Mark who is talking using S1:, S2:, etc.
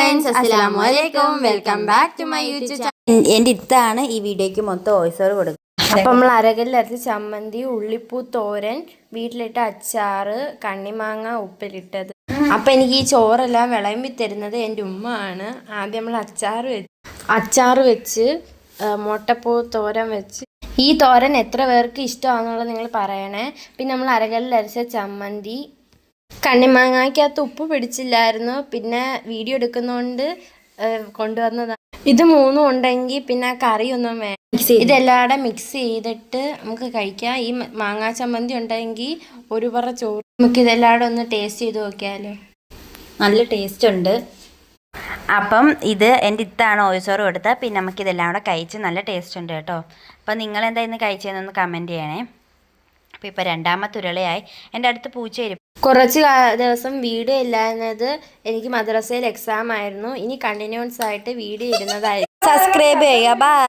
S1: Friends, അസ്സലാമു അലൈക്കും. Welcome back to my YouTube channel.
S2: എൻ്റെ ഇത്താണ് ഈ വീഡിയോയ്ക്ക് മൊത്തം വോയിസ് ഓവർ കൊടുക്കുന്നത്.
S1: അപ്പം നമ്മൾ അരകല്ലരച്ച് ചമ്മന്തി, ഉള്ളിപ്പൂ തോരൻ, വീട്ടിലിട്ട അച്ചാറ്, കണ്ണിമാങ്ങ ഉപ്പിലിട്ടത്. അപ്പം എനിക്ക് ഈ ചോറെല്ലാം വിളമ്പി തരുന്നത് എൻ്റെ ഉമ്മ ആണ്. ആദ്യം നമ്മൾ അച്ചാറ് വെച്ച് മുട്ടപ്പൂ തോരൻ വെച്ച്. ഈ തോരൻ എത്ര പേർക്ക് ഇഷ്ടമാണെന്നുള്ളത് നിങ്ങൾ പറയണേ. പിന്നെ നമ്മൾ അരകല്ലരച്ച ചമ്മന്തി, കണ്ണിമാങ്ങയ്ക്കകത്ത് ഉപ്പ് പിടിച്ചില്ലായിരുന്നു, പിന്നെ വീഡിയോ എടുക്കുന്നതുകൊണ്ട് കൊണ്ടുവന്നതാണ്. ഇത് മൂന്നും ഉണ്ടെങ്കിൽ പിന്നെ കറിയൊന്നും വേണം. ഇതെല്ലാം മിക്സ് ചെയ്തിട്ട് നമുക്ക് കഴിക്കാം. ഈ മാങ്ങാ ചമ്മന്തി ഉണ്ടെങ്കിൽ ഒരു പറ ചോറ്. നമുക്ക് ഇതെല്ലാം ഒന്ന് ടേസ്റ്റ് ചെയ്ത് നോക്കിയാലോ.
S2: നല്ല ടേസ്റ്റ് ഉണ്ട്. അപ്പം ഇത് എൻ്റെ ഇത്താണ് വോയിസ് ഓവർ കൊടുത്തത്. പിന്നെ നമുക്കിതെല്ലാം കൂടെ കഴിച്ച് നല്ല ടേസ്റ്റ് ഉണ്ട് കേട്ടോ. അപ്പം നിങ്ങളെന്താ ഇന്ന് കഴിച്ചതെന്നൊന്ന് കമൻറ്റ് ചെയ്യണേ. അപ്പോൾ ഇപ്പോൾ രണ്ടാമത്തെ ഉരുളയായി. എൻ്റെ അടുത്ത് പൂച്ചയിരിക്കും.
S1: കുറച്ച് ദിവസം വീഡിയോ ഇല്ലായിരുന്നത് എനിക്ക് മദ്രസയിൽ എക്സാം ആയിരുന്നു. ഇനി കണ്ടിന്യൂസ് ആയിട്ട് വീഡിയോ ഇടുന്നതായിരിക്കും.
S2: സബ്സ്ക്രൈബ് ചെയ്യുക. ബൈ.